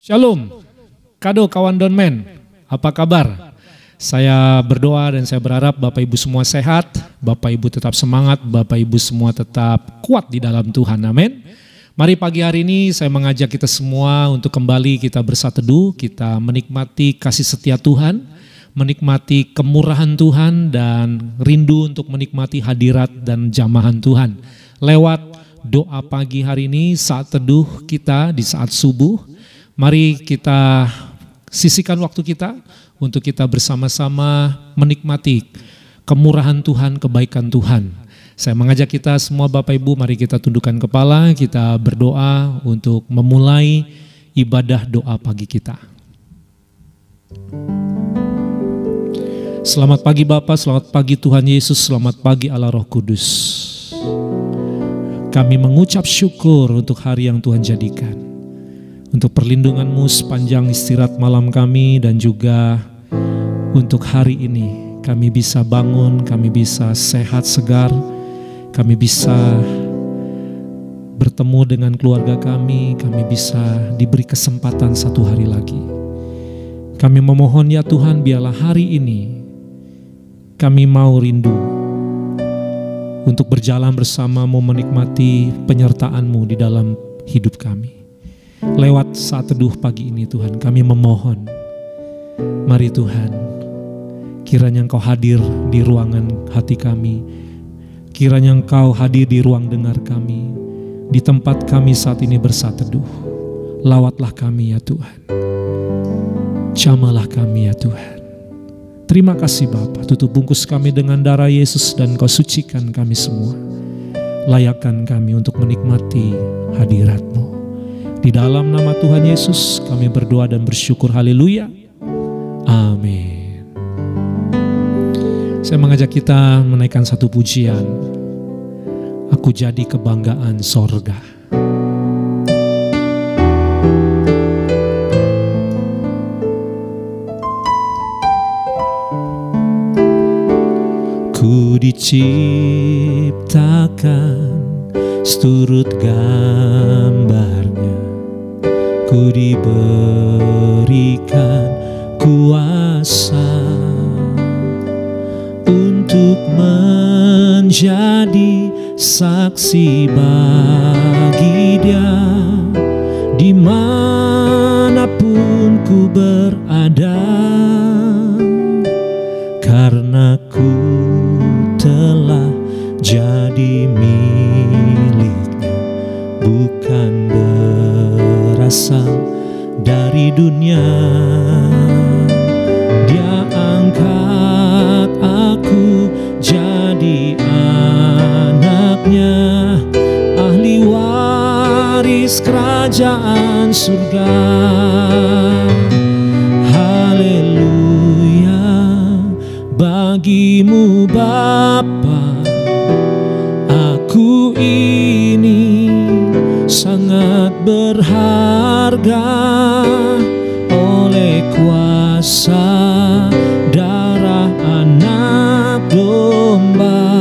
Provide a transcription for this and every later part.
Shalom, Kado kawan Donmen, apa kabar? Saya berdoa dan saya berharap Bapak Ibu semua sehat, Bapak Ibu tetap semangat, Bapak Ibu semua tetap kuat di dalam Tuhan, amin. Mari pagi hari ini saya mengajak kita semua untuk kembali kita bersatu teduh, kita menikmati kasih setia Tuhan, menikmati kemurahan Tuhan dan rindu untuk menikmati hadirat dan jamahan Tuhan. Lewat doa pagi hari ini saat teduh kita di saat subuh, mari kita sisihkan waktu kita untuk kita bersama-sama menikmati kemurahan Tuhan, kebaikan Tuhan. Saya mengajak kita semua Bapak Ibu, mari kita tundukkan kepala, kita berdoa untuk memulai ibadah doa pagi kita. Selamat pagi Bapa, selamat pagi Tuhan Yesus, selamat pagi Allah Roh Kudus. Kami mengucap syukur untuk hari yang Tuhan jadikan, untuk perlindungan-Mu sepanjang istirahat malam kami, dan juga untuk hari ini kami bisa bangun, kami bisa sehat segar, kami bisa bertemu dengan keluarga kami bisa diberi kesempatan satu hari lagi. Kami memohon ya Tuhan, biarlah hari ini kami mau rindu untuk berjalan bersama-Mu, menikmati penyertaan-Mu di dalam hidup kami. Lewat saat teduh pagi ini Tuhan, kami memohon, mari Tuhan, kiranya Engkau hadir di ruangan hati kami, kiranya Engkau hadir di ruang dengar kami, di tempat kami saat ini bersatu teduh. Lawatlah kami ya Tuhan, jamalah kami ya Tuhan. Terima kasih Bapa, tutup bungkus kami dengan darah Yesus dan Kau sucikan kami semua. Layakkan kami untuk menikmati hadirat-Mu. Di dalam nama Tuhan Yesus kami berdoa dan bersyukur, haleluya, amin. Saya mengajak kita menaikkan satu pujian, Aku Jadi Kebanggaan Sorga. Ku diciptakan seturut gambarnya, ku diberikan kuasa untuk menjadi saksi bagi Dia dimanapun ku berada, karena ku telah jadi miliknya, bukan berasal dari dunia. Dia angkat aku jadi anaknya, ahli waris kerajaan surga. Haleluya, bagimu Bapa, aku ini sangat berharga. Oleh kuasa darah anak domba,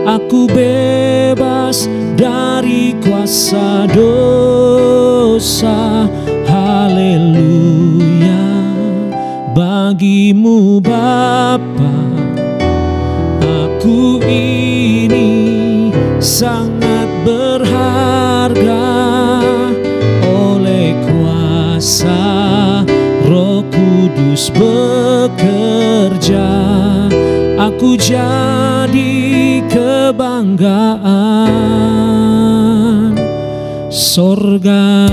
aku bebas dari kuasa dosa. Haleluya, bagimu Bapa, aku ini sangat berharga. Oleh kuasa Roh Kudus bekerja, aku jadi kebanggaan sorga.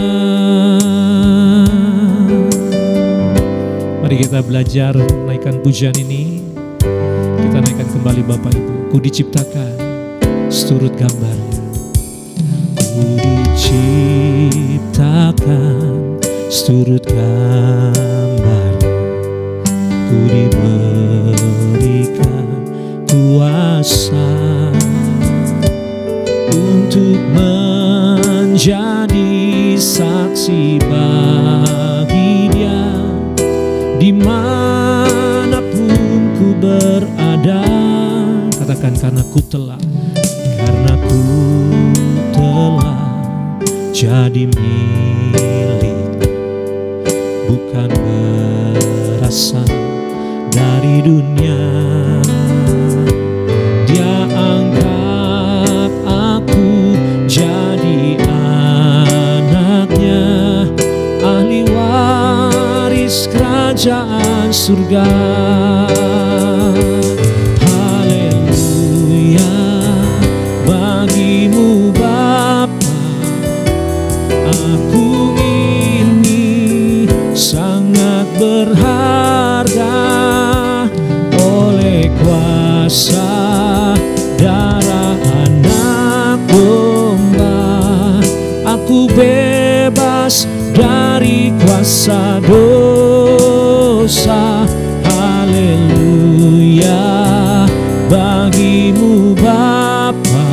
Mari kita belajar naikkan pujian ini. Kita naikkan kembali Bapak Ibu. Ku diciptakan seturut gambarnya, ku diciptakan seturut gambarnya, ku diberikan kuasa untuk menjadi saksi bagi Dia dimanapun ku berada. Katakan, karena ku telah jadi milik, dunia. Dia angkat aku jadi anaknya, ahli waris kerajaan surga. Haleluya, bagimu Bapa, aku ini sangat berharga. Oleh kuasa darah anak domba, aku bebas dari kuasa dosa. Haleluya, bagimu Bapa,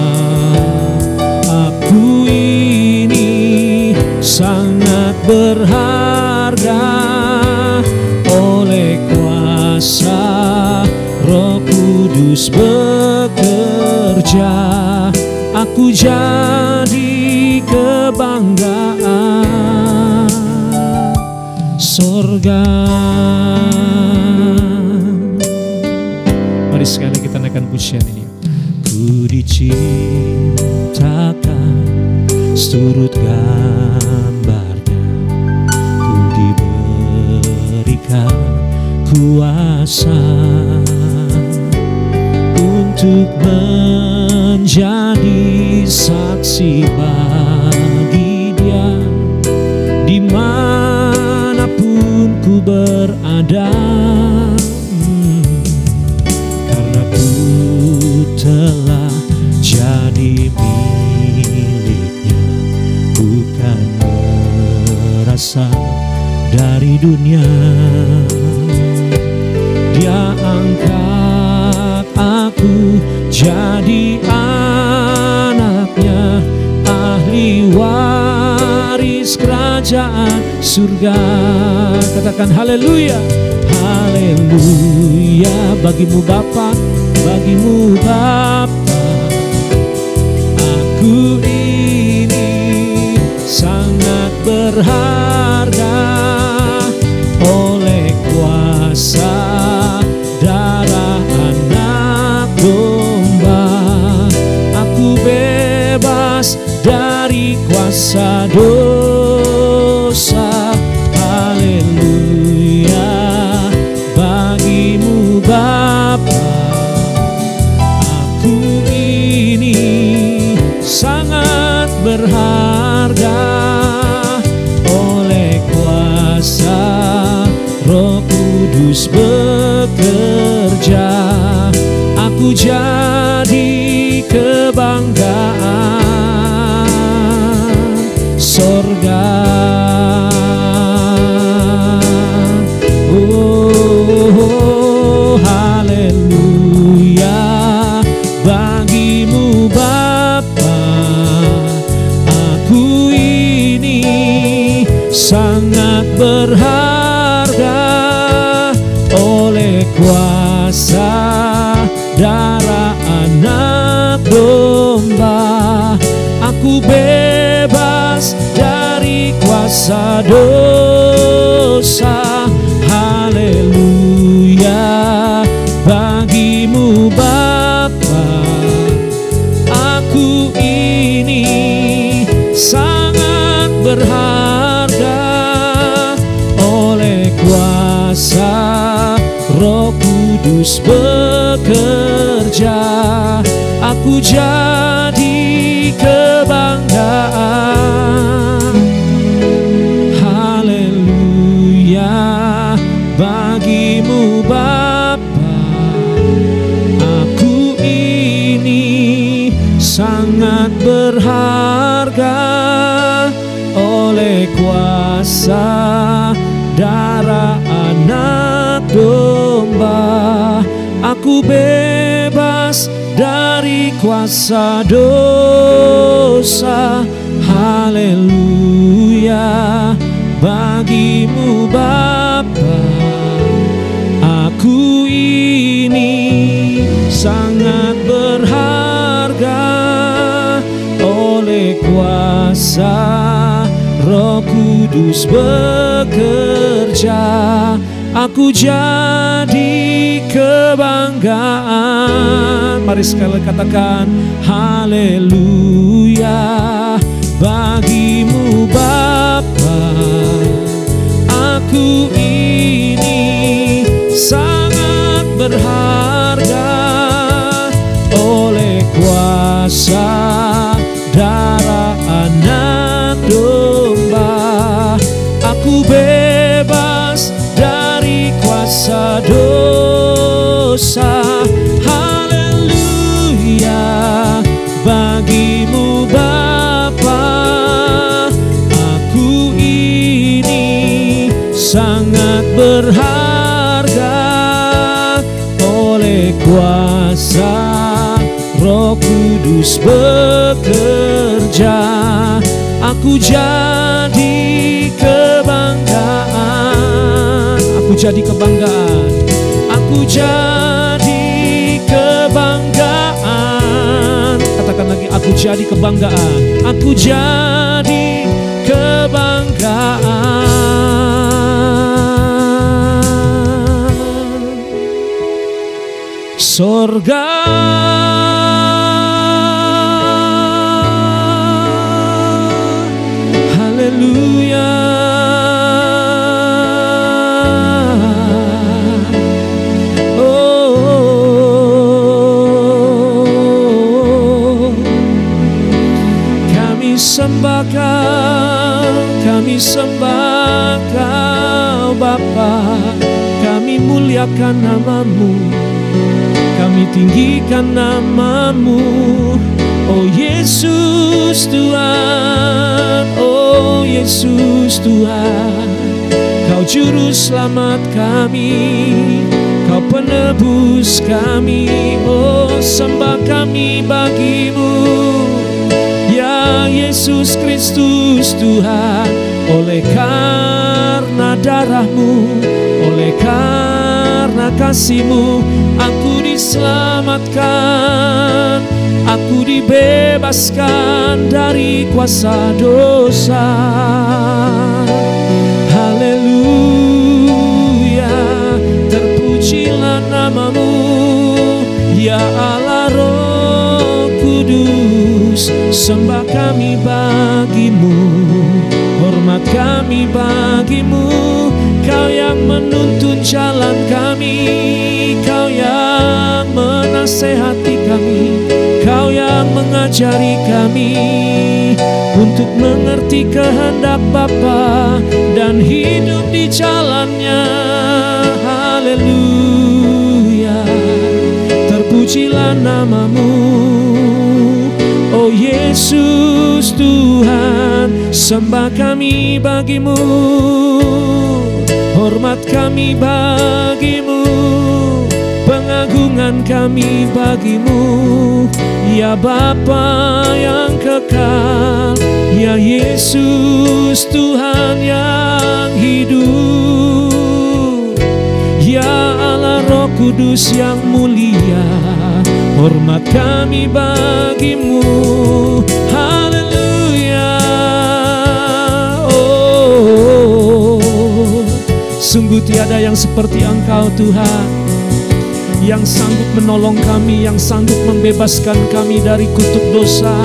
aku ini sangat berharga. Oleh kuasa Roh Kudus bekerja, aku jadi kebanggaan sorga. Mari sekali kita naikkan pujian ini. Ku diciptakan seturut gambarnya, ku diberikan kuasa untuk menjadi saksi bagi Dia dimanapun ku berada. Karena ku telah jadi miliknya, bukan berasal dari dunia. Dia angkat aku jadi anaknya, ahli waris kerajaan surga. Katakan haleluya, haleluya, bagimu Bapa, bagimu Bapa, aku ini sangat berharga. Oleh kuasa darah anak domba, aku bebas dari kuasa dosa. Haleluya, bagimu Bapa, aku ini sangat berharga. Oleh kuasa Roh Kudus bekerja, aku jadi kebanggaan sorga. Oh, haleluya, bagimu Bapa, aku ini sangat berharga. Oleh kuasa darah anak domba, aku bebas dari kuasa dosa. Haleluya, bagimu Bapa, aku ini sangat berharga. Oleh kuasa Roh Kudus bekerja, aku jadi kebanggaan. Haleluya, bagimu Bapa, aku ini sangat berharga. Oleh kuasa darah anak domba, aku bebas dari kuasa dosa. Haleluya, bagimu Bapa, aku ini sangat berharga. Oleh kuasa Roh Kudus bekerja, bekerja, aku jadi kebanggaan. Mari sekali katakan haleluya. Bagimu Bapa, aku ini sangat berharga. Oleh kuasa darah anak domba, aku bebas dari kuasa dosa. Haleluya. Bagimu Bapa, aku ini sangat berharga. Oleh kuasa Roh Kudus bekerja, aku jadi kebanggaan. Aku jadi kebanggaan. Aku jadi kebanggaan. Katakan lagi, aku jadi kebanggaan. Aku jadi kebanggaan. Sorga haleluya. Sembah Kau Bapa, kami muliakan namamu, kami tinggikan namamu. Oh Yesus Tuhan, oh Yesus Tuhan, Kau juru selamat kami, Kau penebus kami. Oh sembah kami bagimu, ya Yesus Kristus Tuhan. Oleh karena darah-Mu, oleh karena kasih-Mu, aku diselamatkan, aku dibebaskan dari kuasa dosa. Haleluya. Terpujilah namamu, ya Allah Roh Kudus. Sembah kami bagimu, hormat kami bagimu. Kau yang menuntun jalan kami, Kau yang menasehati kami, Kau yang mengajari kami untuk mengerti kehendak Bapa dan hidup di jalannya. Haleluya. Terpujilah namamu, oh Yesus Tuhan. Sembah kami bagimu, hormat kami bagimu, pengagungan kami bagimu, ya Bapa yang kekal, ya Yesus Tuhan yang hidup, ya Allah Roh Kudus yang mulia. Hormat kami bagimu. Haleluya. Oh, sungguh tiada yang seperti Engkau Tuhan, yang sanggup menolong kami, yang sanggup membebaskan kami dari kutuk dosa,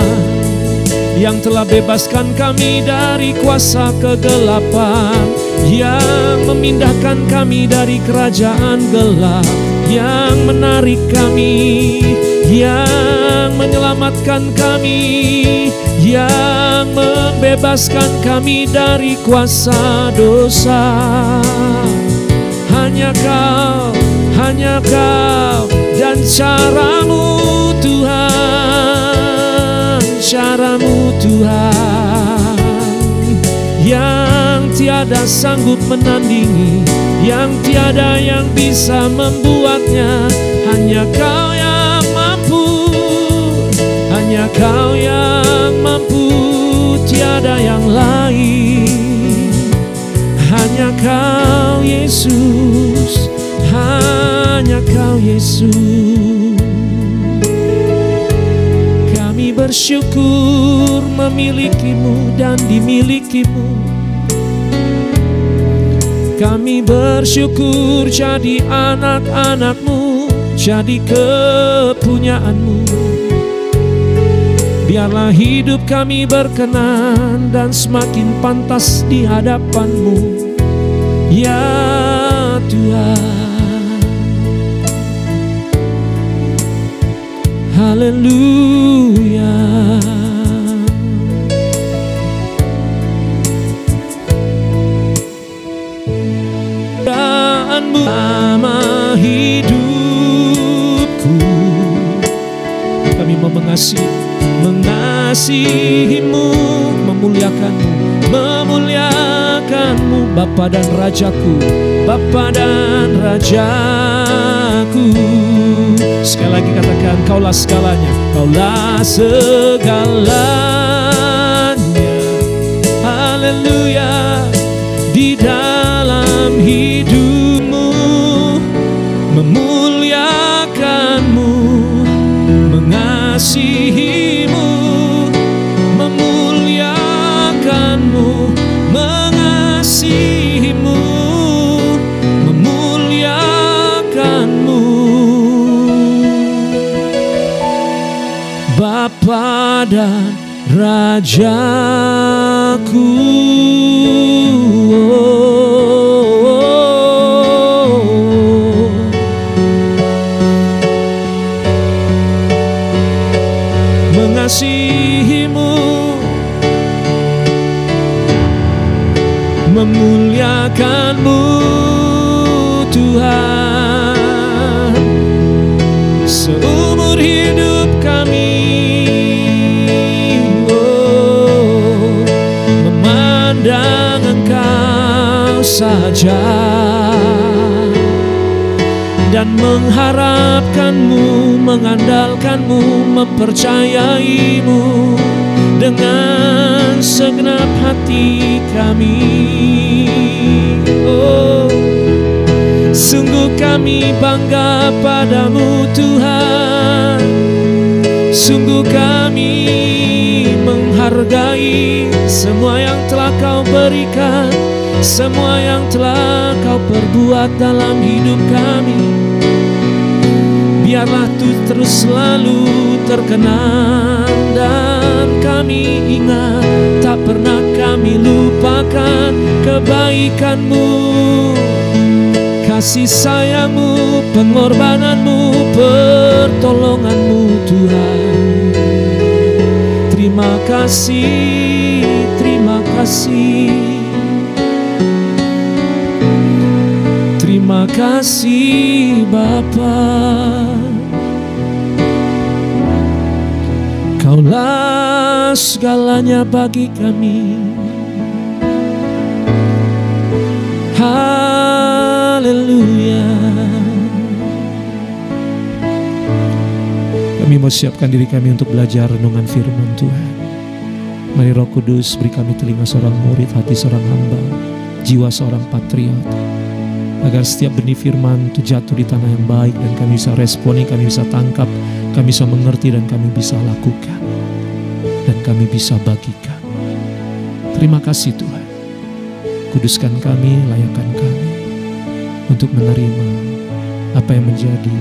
yang telah bebaskan kami dari kuasa kegelapan, yang memindahkan kami dari kerajaan gelap, yang menarik kami, yang menyelamatkan kami, yang membebaskan kami dari kuasa dosa. Hanya Kau dan caramu Tuhan, caramu Tuhan, yang tiada sanggup menandingi, yang tiada yang bisa membuatnya. Hanya Kau yang mampu, hanya Kau yang mampu, tiada yang lain. Hanya Kau Yesus, hanya Kau Yesus. Kami bersyukur memilikimu dan dimilikimu. Kami bersyukur jadi anak-anak-Mu, jadi kepunyaan-Mu. Biarlah hidup kami berkenan dan semakin pantas di hadapan-Mu, ya Tuhan. Haleluya. Selama hidupku kami mau mengasihi-Mu, memuliakan-Mu, Bapa dan Rajaku, Bapa dan Rajaku. Sekali lagi katakan, Kaulah segalanya, Kaulah segalanya. Haleluya. Di dalam hidupmu, memuliakan-Mu, mengasihi-Mu, memuliakan-Mu, mengasihi-Mu, memuliakan-Mu, Bapa dan Rajaku. Mengasihi-Mu, memuliakan-Mu, Tuhan. Seumur hidup kami memandang Engkau saja dan mengharapkan-Mu, mengandalkan-Mu, mempercayai-Mu dengan segenap hati kami. Oh, sungguh kami bangga padamu Tuhan. Sungguh kami menghargai semua yang telah Kau berikan, semua yang telah Kau perbuat dalam hidup kami. Biarlah itu terus selalu terkenang dan kami ingat, tak pernah kami lupakan kebaikan-Mu, kasih sayang-Mu, pengorbanan-Mu, pertolongan-Mu Tuhan. Terima kasih, terima kasih. Terima kasih Bapa. Kaulah segalanya bagi kami. Haleluya. Kami mau siapkan diri kami untuk belajar renungan firman Tuhan. Mari Roh Kudus beri kami telinga seorang murid, hati seorang hamba, jiwa seorang patriot, agar setiap benih firman itu jatuh di tanah yang baik dan kami bisa responi, kami bisa tangkap, kami bisa mengerti dan kami bisa lakukan dan kami bisa bagikan. Terima kasih Tuhan. Kuduskan kami, layakkan kami untuk menerima apa yang menjadi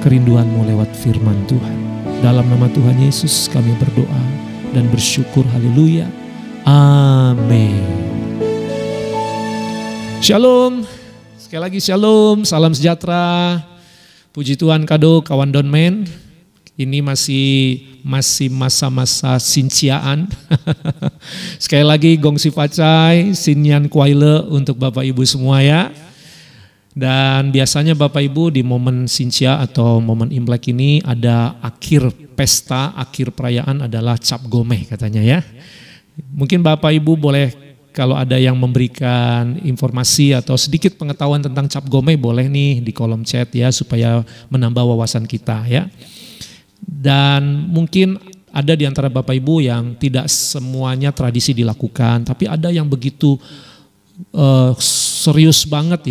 kerinduan-Mu lewat firman Tuhan. Dalam nama Tuhan Yesus kami berdoa dan bersyukur. Haleluya. Amin. Shalom. Sekali lagi shalom, salam sejahtera. Puji Tuhan kado kawan Donmen. Ini masih masa-masa sinciaan. Sekali lagi gongsi facai, sinyan kuaile untuk Bapak Ibu semua ya. Dan biasanya Bapak Ibu di momen sincia atau momen Imlek ini ada akhir pesta, akhir perayaan adalah cap gomeh katanya ya. Mungkin Bapak Ibu boleh kalau ada yang memberikan informasi atau sedikit pengetahuan tentang cap gomeh boleh nih di kolom chat ya supaya menambah wawasan kita ya. Dan mungkin ada di antara Bapak Ibu yang tidak semuanya tradisi dilakukan, tapi ada yang begitu serius banget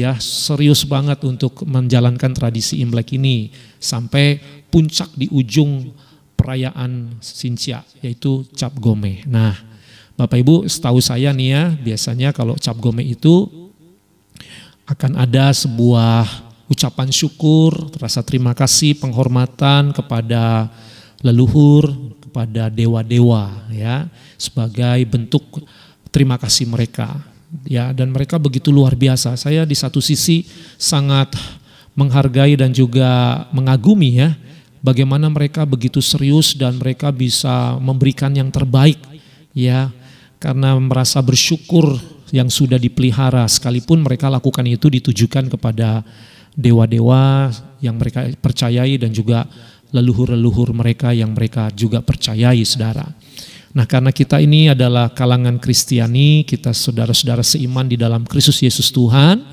untuk menjalankan tradisi Imlek ini sampai puncak di ujung perayaan Sincia yaitu cap gomeh. Nah, Bapak Ibu setahu saya nih ya, biasanya kalau cap gomeh itu akan ada sebuah ucapan syukur, rasa terima kasih, penghormatan kepada leluhur, kepada dewa-dewa ya, sebagai bentuk terima kasih mereka. Ya, dan mereka begitu luar biasa. Saya di satu sisi sangat menghargai dan juga mengagumi ya, bagaimana mereka begitu serius dan mereka bisa memberikan yang terbaik ya, karena merasa bersyukur yang sudah dipelihara, sekalipun mereka lakukan itu ditujukan kepada dewa-dewa yang mereka percayai dan juga leluhur-leluhur mereka yang mereka juga percayai, saudara. Nah, karena kita ini adalah kalangan Kristiani, kita saudara-saudara seiman di dalam Kristus Yesus Tuhan,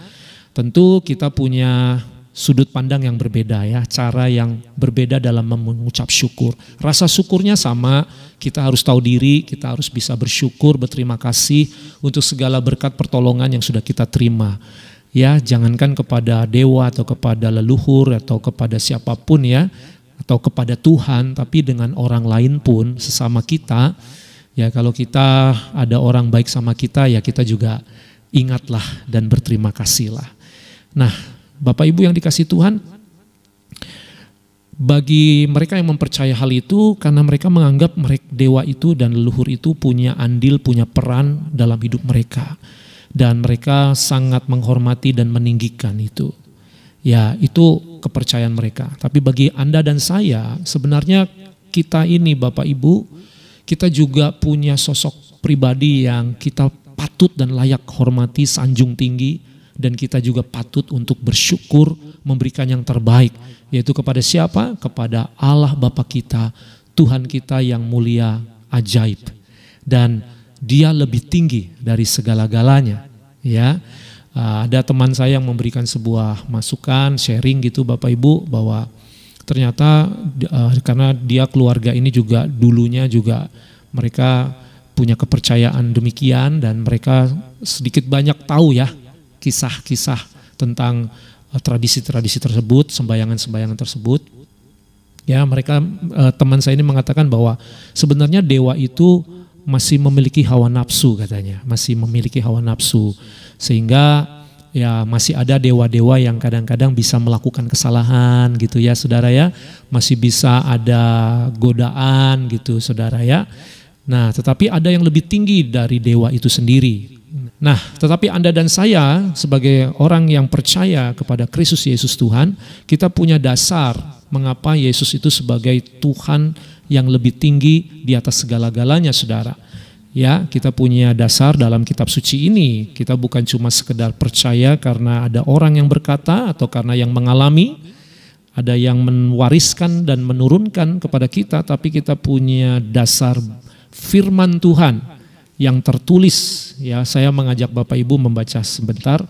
tentu kita punya sudut pandang yang berbeda ya, cara yang berbeda dalam mengucap syukur. Rasa syukurnya sama, kita harus tahu diri, kita harus bisa bersyukur, berterima kasih untuk segala berkat pertolongan yang sudah kita terima. Ya, jangankan kepada dewa atau kepada leluhur atau kepada siapapun ya, atau kepada Tuhan, tapi dengan orang lain pun sesama kita. Ya, kalau kita ada orang baik sama kita ya, kita juga ingatlah dan berterima kasihlah. Nah, Bapak Ibu yang dikasihi Tuhan, bagi mereka yang mempercayai hal itu, karena mereka menganggap mereka dewa itu dan leluhur itu punya andil, punya peran dalam hidup mereka, dan mereka sangat menghormati dan meninggikan itu. Ya, itu kepercayaan mereka. Tapi bagi Anda dan saya, sebenarnya kita ini Bapak Ibu, kita juga punya sosok pribadi yang kita patut dan layak hormati, sanjung tinggi, dan kita juga patut untuk bersyukur, memberikan yang terbaik, yaitu kepada siapa? Kepada Allah Bapa kita, Tuhan kita yang mulia, ajaib, dan Dia lebih tinggi dari segala-galanya. Ya, ada teman saya yang memberikan sebuah masukan, sharing gitu Bapak Ibu, bahwa ternyata karena dia keluarga ini juga dulunya juga mereka punya kepercayaan demikian, dan mereka sedikit banyak tahu ya kisah-kisah tentang tradisi-tradisi tersebut, sembayangan-sembayangan tersebut. Ya, mereka teman saya ini mengatakan bahwa sebenarnya dewa itu masih memiliki hawa nafsu katanya, masih memiliki hawa nafsu, sehingga ya masih ada dewa-dewa yang kadang-kadang bisa melakukan kesalahan gitu ya saudara ya, masih bisa ada godaan gitu saudara ya. Nah, tetapi ada yang lebih tinggi dari dewa itu sendiri. Nah, tetapi Anda dan saya sebagai orang yang percaya kepada Kristus Yesus Tuhan, kita punya dasar mengapa Yesus itu sebagai Tuhan yang lebih tinggi di atas segala-galanya, saudara. Ya, kita punya dasar dalam kitab suci ini. Kita bukan cuma sekedar percaya karena ada orang yang berkata atau karena yang mengalami, ada yang mewariskan dan menurunkan kepada kita, tapi kita punya dasar firman Tuhan yang tertulis. Ya, saya mengajak Bapak Ibu membaca sebentar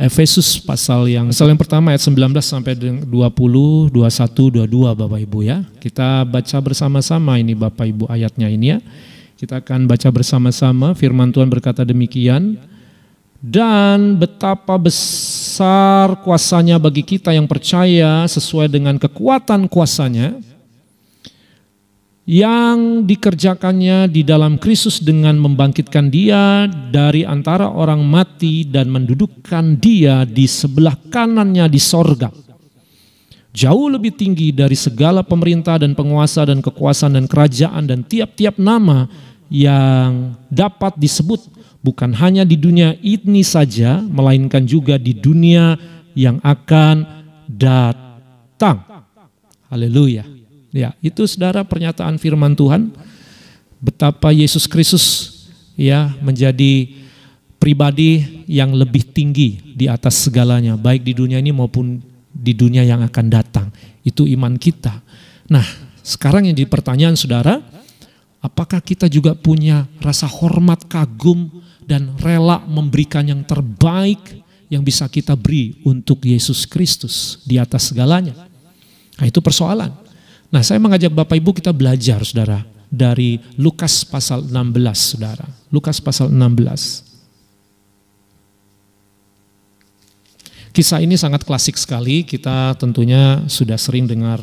Efesus pasal yang pertama ayat 19 sampai 20, 21, 22 Bapak Ibu ya. Kita baca bersama-sama ini Bapak Ibu ayatnya ini ya. Kita akan baca bersama-sama. Firman Tuhan berkata demikian. Dan betapa besar kuasanya bagi kita yang percaya, sesuai dengan kekuatan kuasanya yang dikerjakannya di dalam Kristus dengan membangkitkan Dia dari antara orang mati dan mendudukkan Dia di sebelah kanannya di sorga, jauh lebih tinggi dari segala pemerintah dan penguasa dan kekuasaan dan kerajaan dan tiap-tiap nama yang dapat disebut, bukan hanya di dunia ini saja, melainkan juga di dunia yang akan datang. Haleluya. Ya, itu saudara pernyataan firman Tuhan, betapa Yesus Kristus ya menjadi pribadi yang lebih tinggi di atas segalanya, baik di dunia ini maupun di dunia yang akan datang. Itu iman kita. Nah, sekarang yang jadi pertanyaan saudara, apakah kita juga punya rasa hormat, kagum, dan rela memberikan yang terbaik yang bisa kita beri untuk Yesus Kristus di atas segalanya? Nah, itu persoalan. Nah, saya mengajak Bapak Ibu kita belajar saudara dari Lukas pasal 16 saudara. Lukas pasal 16. Kisah ini sangat klasik sekali, kita tentunya sudah sering dengar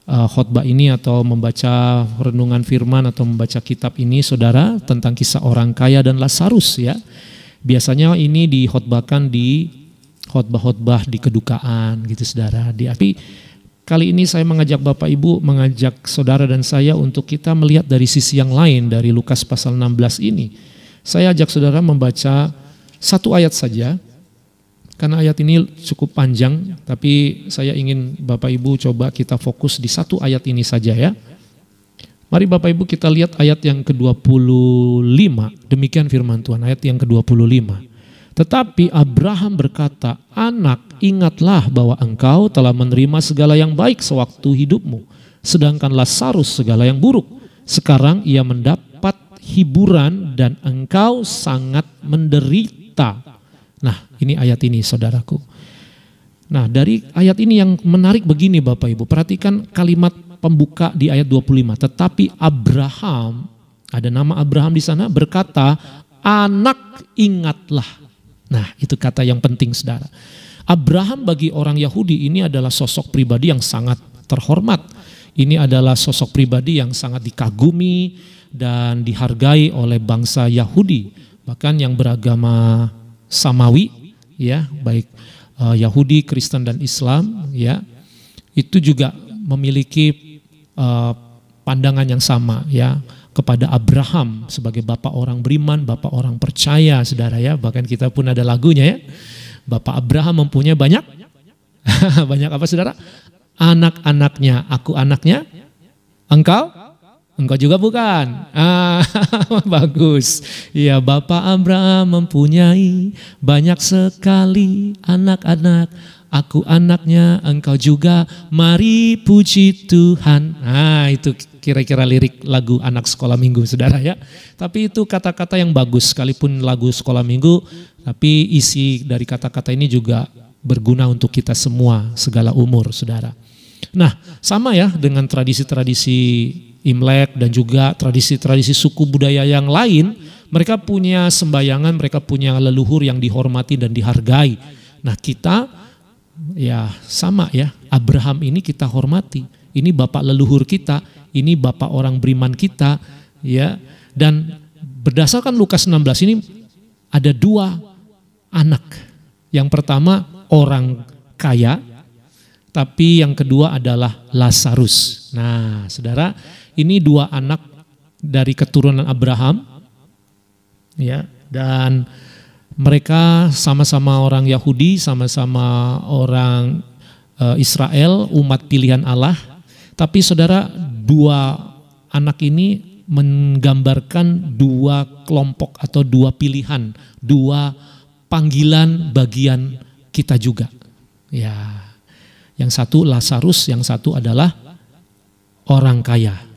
khotbah ini atau membaca renungan firman atau membaca kitab ini saudara, tentang kisah orang kaya dan Lazarus ya. Biasanya ini dikhotbahkan di khotbah-khotbah di kedukaan gitu saudara. Tapi kali ini saya mengajak Bapak Ibu, mengajak saudara dan saya untuk kita melihat dari sisi yang lain dari Lukas pasal 16 ini. Saya ajak saudara membaca satu ayat saja, karena ayat ini cukup panjang, tapi saya ingin Bapak Ibu coba kita fokus di satu ayat ini saja ya. Mari Bapak Ibu kita lihat ayat yang ke-25, demikian firman Tuhan, ayat yang ke-25. Tetapi Abraham berkata, "Anak, ingatlah bahwa engkau telah menerima segala yang baik sewaktu hidupmu, sedangkan Lazarus segala yang buruk. Sekarang ia mendapat hiburan dan engkau sangat menderita." Nah, ini ayat ini saudaraku. Nah, dari ayat ini yang menarik begini Bapak Ibu, perhatikan kalimat pembuka di ayat 25. Tetapi Abraham, ada nama Abraham di sana, berkata, "Anak, ingatlah." Nah, itu kata yang penting saudara. Abraham bagi orang Yahudi ini adalah sosok pribadi yang sangat terhormat. Ini adalah sosok pribadi yang sangat dikagumi dan dihargai oleh bangsa Yahudi. Bahkan yang beragama Samawi, ya, baik Yahudi, Kristen dan Islam, ya, itu juga memiliki pandangan yang sama, ya, kepada Abraham sebagai bapak orang beriman, bapak orang percaya, saudara ya. Bahkan kita pun ada lagunya ya. Bapak Abraham mempunyai banyak banyak apa saudara? Anak-anaknya. Aku anaknya, engkau juga bukan. Bagus. Iya, Bapak Abraham mempunyai banyak sekali anak-anak. Aku anaknya, engkau juga, mari puji Tuhan. Nah, itu kira-kira lirik lagu anak sekolah minggu saudara ya. Tapi itu kata-kata yang bagus, sekalipun lagu sekolah minggu, tapi isi dari kata-kata ini juga berguna untuk kita semua, segala umur saudara. Nah, sama ya dengan tradisi-tradisi Imlek dan juga tradisi-tradisi suku budaya yang lain, mereka punya sembayangan, mereka punya leluhur yang dihormati dan dihargai. Nah, kita ya sama ya, Abraham ini kita hormati. Ini bapak leluhur kita, ini bapak orang beriman kita, ya. Dan berdasarkan Lukas 16 ini ada dua anak. Yang pertama orang kaya, tapi yang kedua adalah Lazarus. Nah, saudara, ini dua anak dari keturunan Abraham, ya, dan mereka sama-sama orang Yahudi, sama-sama orang Israel, umat pilihan Allah. Tapi saudara, dua anak ini menggambarkan dua kelompok atau dua pilihan, dua panggilan bagian kita juga. Ya, yang satu Lazarus, yang satu adalah orang kaya.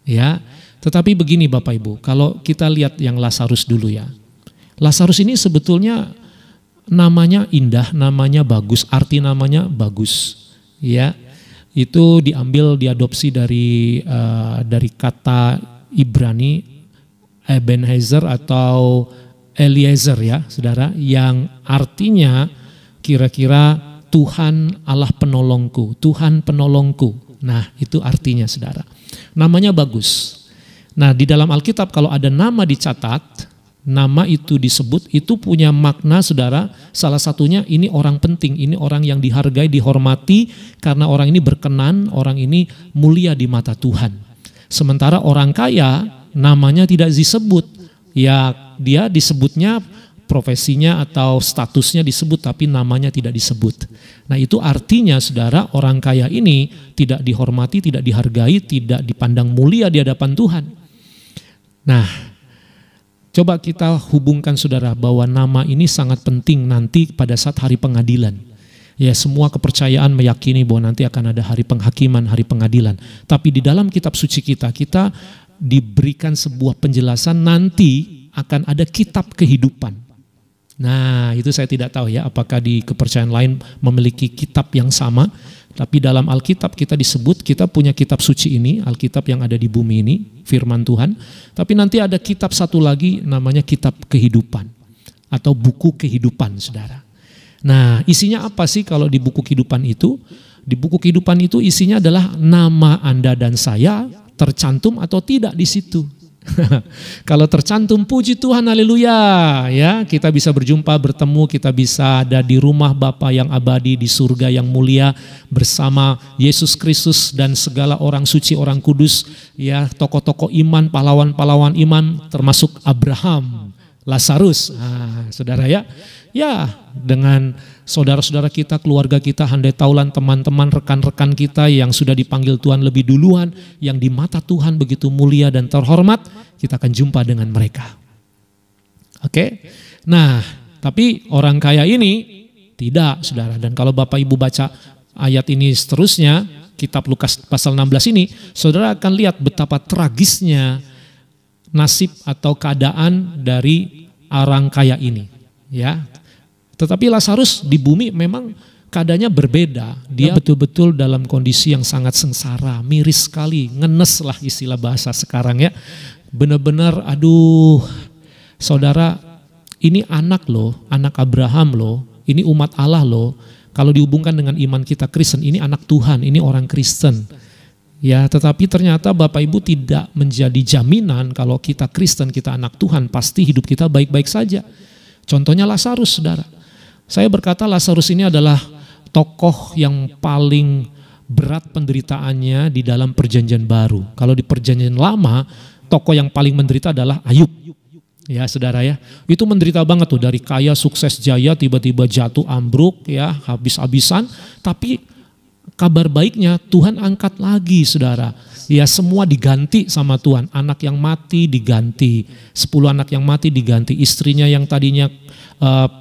Ya, tetapi begini Bapak Ibu, kalau kita lihat yang Lazarus dulu ya. Lazarus ini sebetulnya namanya indah, namanya bagus, arti namanya bagus. Ya, itu diadopsi dari kata Ibrani Ebenezer atau Eliezer ya, saudara, yang artinya kira-kira Tuhan Allah penolongku, Tuhan penolongku. Nah, itu artinya saudara. Namanya bagus. Nah, di dalam Alkitab kalau ada nama dicatat, nama itu disebut, itu punya makna saudara. Salah satunya ini orang penting, ini orang yang dihargai, dihormati karena orang ini berkenan, orang ini mulia di mata Tuhan. Sementara orang kaya namanya tidak disebut, ya dia disebutnya profesinya atau statusnya disebut tapi namanya tidak disebut. Nah, itu artinya saudara, orang kaya ini tidak dihormati, tidak dihargai, tidak dipandang mulia di hadapan Tuhan. Nah, coba kita hubungkan saudara bahwa nama ini sangat penting nanti pada saat hari pengadilan. Ya, semua kepercayaan meyakini bahwa nanti akan ada hari penghakiman, hari pengadilan. Tapi di dalam kitab suci kita diberikan sebuah penjelasan nanti akan ada kitab kehidupan. Nah, itu saya tidak tahu ya apakah di kepercayaan lain memiliki kitab yang sama. Tapi dalam Alkitab kita disebut, kita punya kitab suci ini, Alkitab yang ada di bumi ini, firman Tuhan. Tapi nanti ada kitab satu lagi namanya kitab kehidupan atau buku kehidupan saudara. Nah, isinya apa sih kalau di buku kehidupan itu? Di buku kehidupan itu isinya adalah nama Anda dan saya tercantum atau tidak di situ. Kalau tercantum puji Tuhan, haleluya, ya kita bisa berjumpa, bertemu, kita bisa ada di rumah Bapa yang abadi di surga yang mulia bersama Yesus Kristus dan segala orang suci, orang kudus, ya tokoh-tokoh iman, pahlawan-pahlawan iman termasuk Abraham, Lazarus. Nah, saudara ya dengan saudara-saudara kita, keluarga kita, handai taulan, teman-teman, rekan-rekan kita yang sudah dipanggil Tuhan lebih duluan, yang di mata Tuhan begitu mulia dan terhormat, kita akan jumpa dengan mereka. Oke? Nah, tapi orang kaya ini tidak, saudara. Dan kalau Bapak Ibu baca ayat ini seterusnya, kitab Lukas pasal 16 ini, saudara akan lihat betapa tragisnya nasib atau keadaan dari orang kaya ini. Ya. Tetapi Lazarus di bumi memang keadaannya berbeda. Dia betul-betul dalam kondisi yang sangat sengsara, miris sekali, ngenes lah istilah bahasa sekarang ya. Benar-benar aduh, saudara, ini anak loh, anak Abraham loh, ini umat Allah loh. Kalau dihubungkan dengan iman kita Kristen, ini anak Tuhan, ini orang Kristen. Ya, tetapi ternyata Bapak Ibu tidak menjadi jaminan kalau kita Kristen, kita anak Tuhan, pasti hidup kita baik-baik saja. Contohnya Lazarus, saudara. Saya berkata Lazarus ini adalah tokoh yang paling berat penderitaannya di dalam perjanjian baru. Kalau di perjanjian lama, tokoh yang paling menderita adalah Ayub. Ya saudara ya, itu menderita banget tuh, dari kaya, sukses, jaya, tiba-tiba jatuh, ambruk, ya habis-habisan. Tapi kabar baiknya Tuhan angkat lagi saudara. Ya semua diganti sama Tuhan, anak yang mati diganti, 10 anak yang mati diganti, istrinya yang tadinya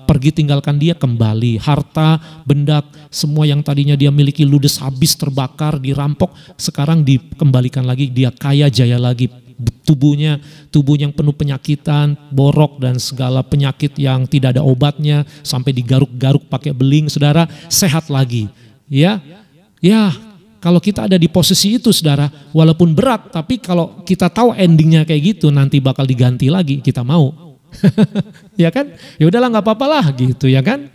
pergi tinggalkan dia kembali, harta, benda, semua yang tadinya dia miliki ludes, habis, terbakar, dirampok, sekarang dikembalikan lagi, dia kaya jaya lagi. Tubuhnya yang penuh penyakitan, borok dan segala penyakit yang tidak ada obatnya, sampai digaruk-garuk pakai beling, saudara, sehat lagi. Ya, kalau kita ada di posisi itu saudara, walaupun berat, tapi kalau kita tahu endingnya kayak gitu, nanti bakal diganti lagi, kita mau. Ya kan? Ya udahlah nggak apa-apa lah gitu ya kan?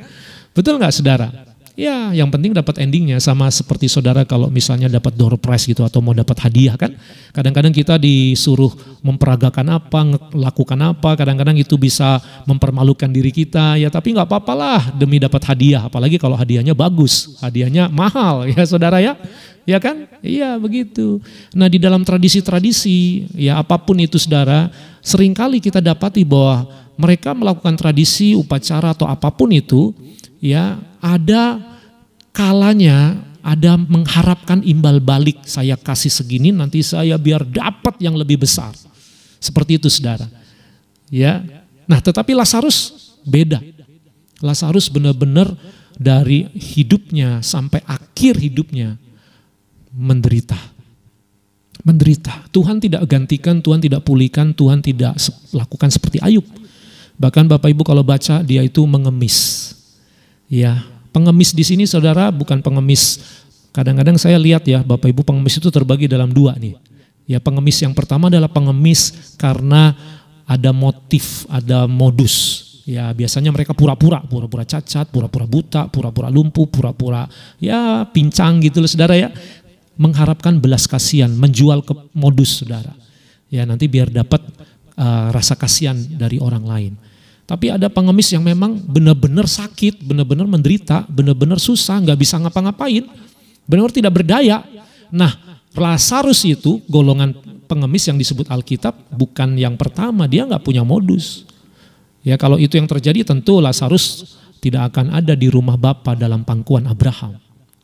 Betul nggak saudara? Ya yang penting dapat endingnya, sama seperti saudara kalau misalnya dapat door prize gitu atau mau dapat hadiah kan? Kadang-kadang kita disuruh memperagakan apa, lakukan apa, kadang-kadang itu bisa mempermalukan diri kita ya, tapi nggak apa-apa lah demi dapat hadiah, apalagi kalau hadiahnya bagus, hadiahnya mahal ya saudara ya. Ya kan? Iya begitu. Nah di dalam tradisi-tradisi ya apapun itu saudara, seringkali kita dapati bahwa mereka melakukan tradisi, upacara atau apapun itu ya ada kalanya, ada mengharapkan imbal balik, saya kasih segini nanti saya biar dapat yang lebih besar. Seperti itu saudara. Ya. Nah tetapi Lazarus beda. Lazarus benar-benar dari hidupnya sampai akhir hidupnya menderita. Tuhan tidak gantikan, Tuhan tidak pulihkan, Tuhan tidak lakukan seperti Ayub. Bahkan Bapak Ibu kalau baca dia itu mengemis. Ya, pengemis di sini saudara bukan pengemis. Kadang-kadang saya lihat ya Bapak Ibu, pengemis itu terbagi dalam dua nih. Ya, pengemis yang pertama adalah pengemis karena ada motif, ada modus. Ya biasanya mereka pura-pura cacat, pura-pura buta, pura-pura lumpuh, pura-pura ya pincang gitu loh saudara ya. Mengharapkan belas kasihan, menjual ke modus saudara. Ya nanti biar dapat rasa kasihan dari orang lain. Tapi ada pengemis yang memang benar-benar sakit, benar-benar menderita, benar-benar susah, nggak bisa ngapa-ngapain, benar-benar tidak berdaya. Nah Lazarus itu golongan pengemis yang disebut Alkitab bukan yang pertama, dia nggak punya modus. Ya kalau itu yang terjadi tentu Lazarus tidak akan ada di rumah Bapa dalam pangkuan Abraham.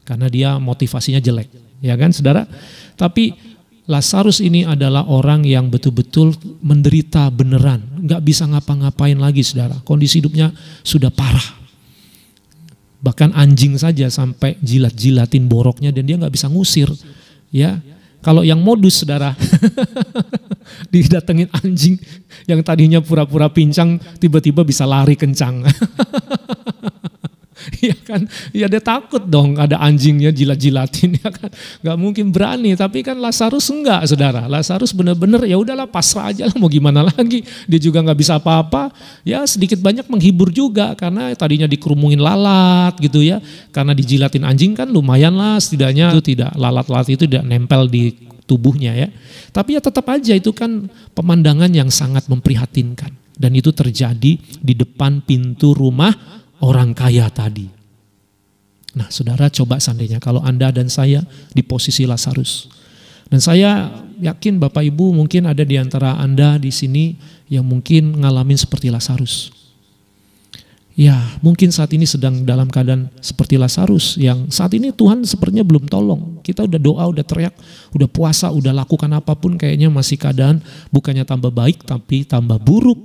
Karena dia motivasinya jelek. Ya kan saudara, tapi Lazarus ini adalah orang yang betul-betul menderita beneran, nggak bisa ngapa-ngapain lagi saudara, kondisi hidupnya sudah parah, bahkan anjing saja sampai jilat-jilatin boroknya dan dia nggak bisa ngusir, ya. Kalau yang modus saudara, didatengin anjing yang tadinya pura-pura pincang tiba-tiba bisa lari kencang. Ya kan, ya dia takut dong ada anjingnya jilat-jilatin ya kan, nggak mungkin berani. Tapi kan Lazarus enggak saudara, Lazarus bener-bener ya udahlah pasrah aja lah, mau gimana lagi, dia juga nggak bisa apa-apa. Ya sedikit banyak menghibur juga karena tadinya dikerumungin lalat gitu ya, karena dijilatin anjing kan lumayan lah setidaknya itu tidak lalat-lalat itu tidak nempel di tubuhnya ya. Tapi ya tetap aja itu kan pemandangan yang sangat memprihatinkan. Dan itu terjadi di depan pintu rumah orang kaya tadi. Nah saudara, coba seandainya kalau Anda dan saya di posisi Lazarus. Dan saya yakin Bapak Ibu mungkin ada di antara Anda di sini yang mungkin ngalamin seperti Lazarus. Ya, mungkin saat ini sedang dalam keadaan seperti Lazarus yang saat ini Tuhan sepertinya belum tolong. Kita udah doa, udah teriak, udah puasa, udah lakukan apapun kayaknya masih keadaan bukannya tambah baik tapi tambah buruk.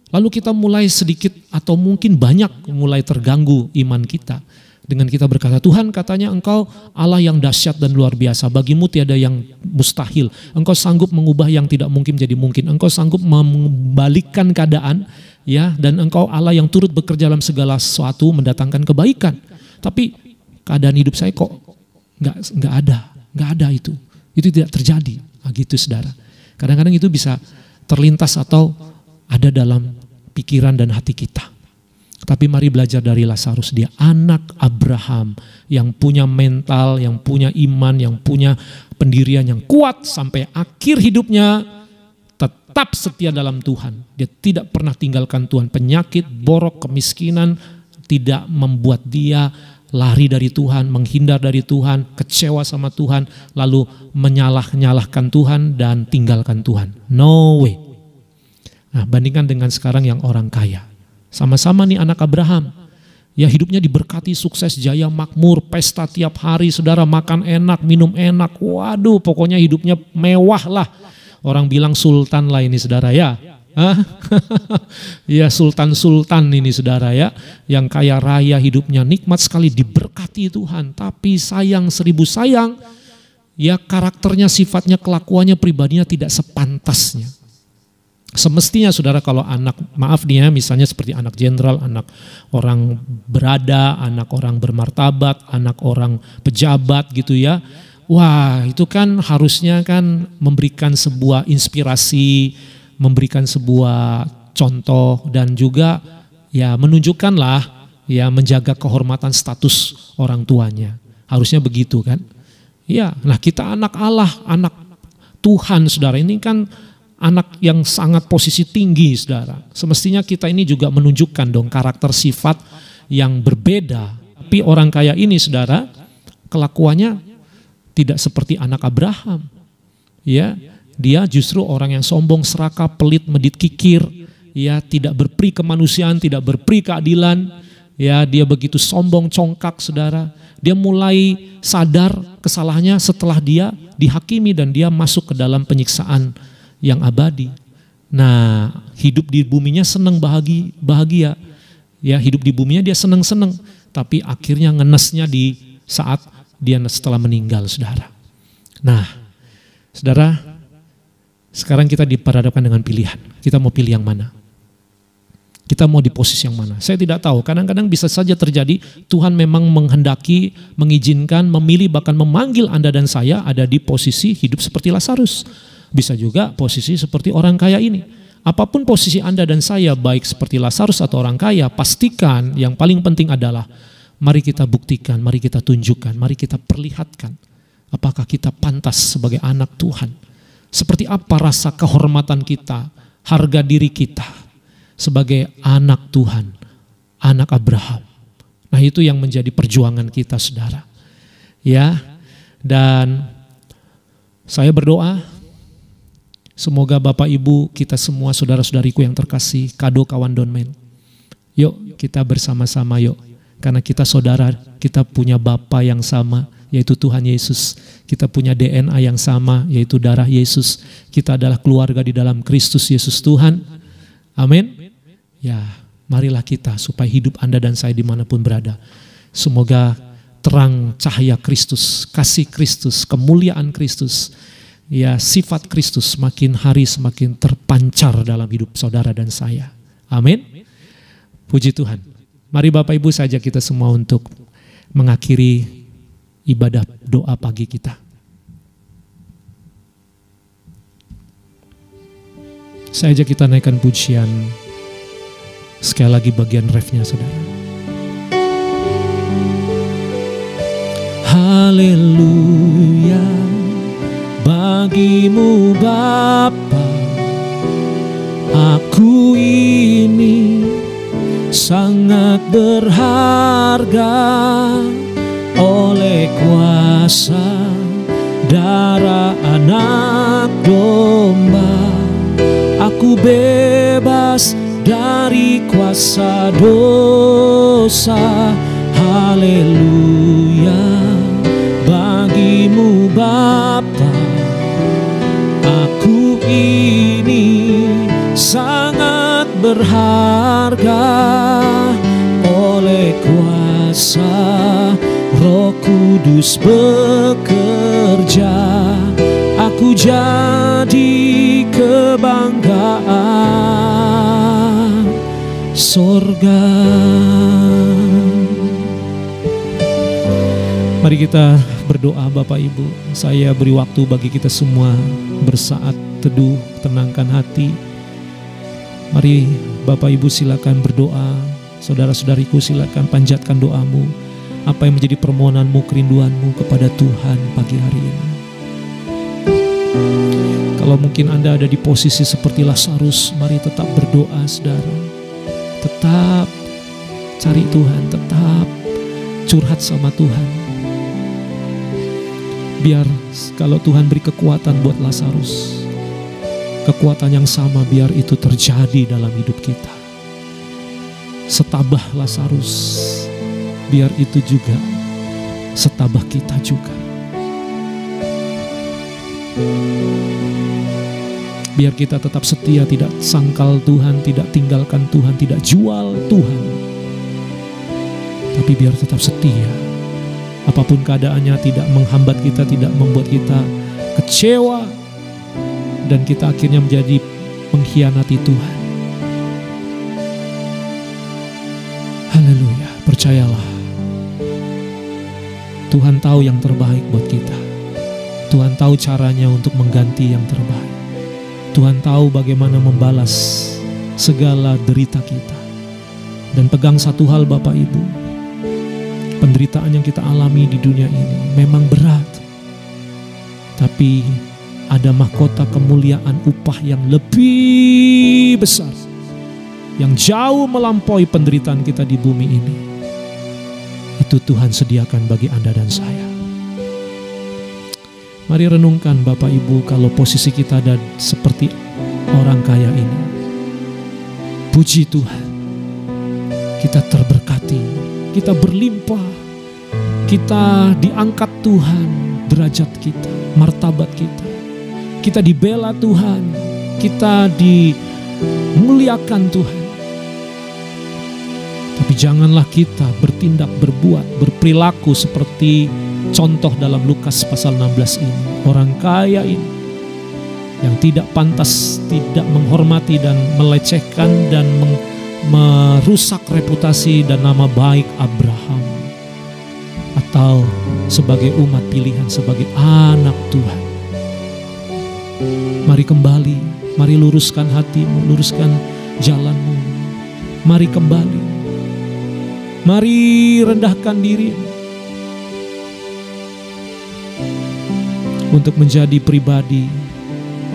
Lalu kita mulai sedikit atau mungkin banyak mulai terganggu iman kita. Dengan kita berkata, Tuhan katanya Engkau Allah yang dahsyat dan luar biasa, bagimu tiada yang mustahil. Engkau sanggup mengubah yang tidak mungkin jadi mungkin. Engkau sanggup membalikkan keadaan, ya, dan Engkau Allah yang turut bekerja dalam segala sesuatu mendatangkan kebaikan. Tapi keadaan hidup saya kok nggak ada itu tidak terjadi. Nah, gitu saudara. Kadang-kadang itu bisa terlintas atau ada dalam pikiran dan hati kita. Tapi mari belajar dari Lazarus, dia anak Abraham yang punya mental, yang punya iman, yang punya pendirian yang kuat sampai akhir hidupnya tetap setia dalam Tuhan. Dia tidak pernah tinggalkan Tuhan. Penyakit, borok, kemiskinan tidak membuat dia lari dari Tuhan, menghindar dari Tuhan, kecewa sama Tuhan, lalu menyalahkan Tuhan dan tinggalkan Tuhan. No way. Nah, bandingkan dengan sekarang yang orang kaya. Sama-sama nih anak Abraham, ya hidupnya diberkati, sukses, jaya, makmur, pesta tiap hari, saudara, makan enak, minum enak, waduh pokoknya hidupnya mewah lah. Orang bilang sultan lah ini saudara ya. Ya sultan-sultan ini saudara ya, yang kaya raya hidupnya nikmat sekali, diberkati Tuhan. Tapi sayang seribu sayang, ya karakternya, sifatnya, kelakuannya, pribadinya tidak sepantasnya. Semestinya saudara kalau anak, maaf nih ya, misalnya seperti anak jenderal, anak orang berada, anak orang bermartabat, anak orang pejabat gitu ya. Wah itu kan harusnya kan memberikan sebuah inspirasi, memberikan sebuah contoh dan juga ya menunjukkanlah ya menjaga kehormatan status orang tuanya. Harusnya begitu kan. Ya, nah kita anak Allah, anak Tuhan saudara, ini kan anak yang sangat posisi tinggi saudara. Semestinya kita ini juga menunjukkan dong karakter sifat yang berbeda. Tapi orang kaya ini saudara, kelakuannya tidak seperti anak Abraham. Ya, dia justru orang yang sombong, serakah, pelit, medit, kikir. Ya, tidak berperi kemanusiaan, tidak berperi keadilan. Ya, dia begitu sombong, congkak saudara. Dia mulai sadar kesalahannya setelah dia dihakimi dan dia masuk ke dalam penyiksaan yang abadi. Nah, hidup di buminya senang bahagia. Ya, hidup di buminya dia senang-senang, tapi akhirnya ngenesnya di saat dia setelah meninggal, saudara. Nah, saudara, sekarang kita diperhadapkan dengan pilihan. Kita mau pilih yang mana? Kita mau di posisi yang mana? Saya tidak tahu, kadang-kadang bisa saja terjadi Tuhan memang menghendaki, mengizinkan, memilih, bahkan memanggil Anda dan saya ada di posisi hidup seperti Lazarus. Bisa juga posisi seperti orang kaya ini. Apapun posisi Anda dan saya, baik seperti Lazarus atau orang kaya, pastikan yang paling penting adalah mari kita buktikan, mari kita tunjukkan, mari kita perlihatkan apakah kita pantas sebagai anak Tuhan. Seperti apa rasa kehormatan kita, harga diri kita sebagai anak Tuhan, anak Abraham. Nah itu yang menjadi perjuangan kita saudara. Ya, dan saya berdoa semoga Bapak Ibu kita semua saudara-saudariku yang terkasih, Kado Kawan Donmen. Yuk kita bersama-sama yuk. Karena kita saudara, kita punya Bapa yang sama yaitu Tuhan Yesus. Kita punya DNA yang sama yaitu darah Yesus. Kita adalah keluarga di dalam Kristus Yesus Tuhan. Amin. Ya marilah kita supaya hidup Anda dan saya dimanapun berada. Semoga terang cahaya Kristus, kasih Kristus, kemuliaan Kristus, ya sifat Kristus semakin hari semakin terpancar dalam hidup saudara dan saya. Amin. Puji Tuhan. Mari Bapak Ibu saja kita semua untuk mengakhiri ibadah doa pagi kita. Saja kita naikkan pujian. Sekali lagi bagian refnya saudara. Haleluya. bagimu Bapa. Aku ini sangat berharga oleh kuasa darah anak domba. Aku bebas dari kuasa dosa. Haleluya, bagimu Bapa. Aku ini sangat berharga oleh kuasa Roh Kudus bekerja. Aku jadi kebanggaan sorga. Mari kita berdoa Bapak Ibu. Saya beri waktu bagi kita semua bersaat teduh, tenangkan hati. Mari Bapak Ibu silakan berdoa. Saudara-saudariku silakan panjatkan doamu. Apa yang menjadi permohonanmu, kerinduanmu kepada Tuhan pagi hari ini. Kalau mungkin Anda ada di posisi seperti Lazarus, mari tetap berdoa saudara. Tetap cari Tuhan, tetap curhat sama Tuhan. Biar kalau Tuhan beri kekuatan buat Lazarus, kekuatan yang sama biar itu terjadi dalam hidup kita. Setabah Lazarus, biar itu juga setabah kita juga. Biar kita tetap setia, tidak sangkal Tuhan, tidak tinggalkan Tuhan, tidak jual Tuhan. Tapi biar tetap setia. Apapun keadaannya tidak menghambat kita, tidak membuat kita kecewa. Dan kita akhirnya menjadi mengkhianati Tuhan. Haleluya, percayalah. Tuhan tahu yang terbaik buat kita. Tuhan tahu caranya untuk mengganti yang terbaik. Tuhan tahu bagaimana membalas segala derita kita. Dan pegang satu hal Bapak Ibu, penderitaan yang kita alami di dunia ini memang berat. Tapi ada mahkota kemuliaan upah yang lebih besar, yang jauh melampaui penderitaan kita di bumi ini. Itu Tuhan sediakan bagi Anda dan saya. Mari renungkan Bapak Ibu, kalau posisi kita ada seperti orang kaya ini. Puji Tuhan, kita terberkati, kita berlimpah, kita diangkat Tuhan derajat kita, martabat kita. Kita dibela Tuhan, kita dimuliakan Tuhan. Tapi janganlah kita bertindak, berbuat, berperilaku seperti contoh dalam Lukas pasal 16 ini. Orang kaya ini yang tidak pantas, tidak menghormati dan melecehkan dan merusak reputasi dan nama baik Abraham. Atau sebagai umat pilihan, sebagai anak Tuhan. Mari kembali, mari luruskan hatimu, luruskan jalanmu. Mari kembali, mari rendahkan diri untuk menjadi pribadi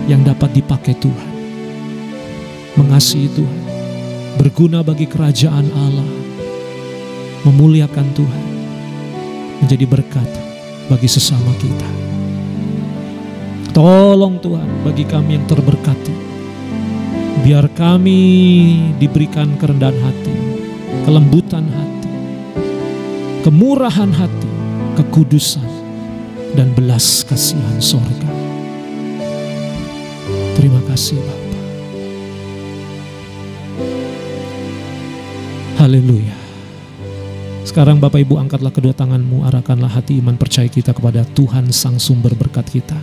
yang dapat dipakai Tuhan, mengasihi Tuhan, berguna bagi kerajaan Allah, memuliakan Tuhan, menjadi berkat bagi sesama kita. Tolong Tuhan bagi kami yang terberkati, biar kami diberikan kerendahan hati, kelembutan hati, kemurahan hati, kekudusan, dan belas kasihan sorga. Terima kasih Bapa. Haleluya. Sekarang Bapak Ibu angkatlah kedua tanganmu, arahkanlah hati iman percaya kita kepada Tuhan Sang Sumber berkat kita.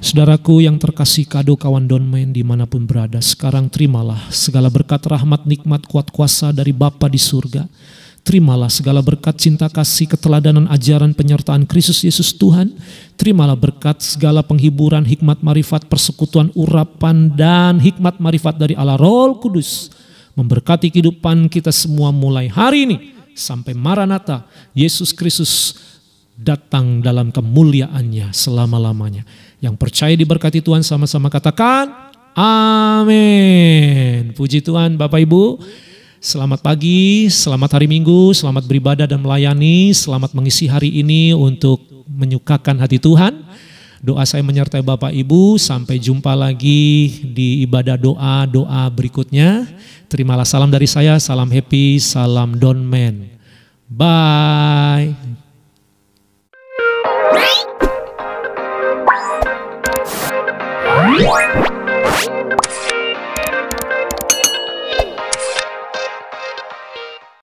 Saudaraku yang terkasih, kado kawan Donmain dimanapun berada, sekarang terimalah segala berkat rahmat nikmat kuat kuasa dari Bapa di surga. Terimalah segala berkat cinta kasih keteladanan ajaran penyertaan Kristus Yesus Tuhan. Terimalah berkat segala penghiburan hikmat marifat persekutuan urapan dan hikmat marifat dari Allah Roh Kudus. Memberkati kehidupan kita semua mulai hari ini sampai Maranatha Yesus Kristus datang dalam kemuliaannya selama-lamanya. Yang percaya diberkati Tuhan sama-sama katakan amin. Puji Tuhan Bapak Ibu. Selamat pagi, selamat hari Minggu, selamat beribadah dan melayani, selamat mengisi hari ini untuk menyukakan hati Tuhan. Doa saya menyertai Bapak Ibu, sampai jumpa lagi di ibadah doa berikutnya. Terimalah salam dari saya, salam happy, salam Don Man. Bye.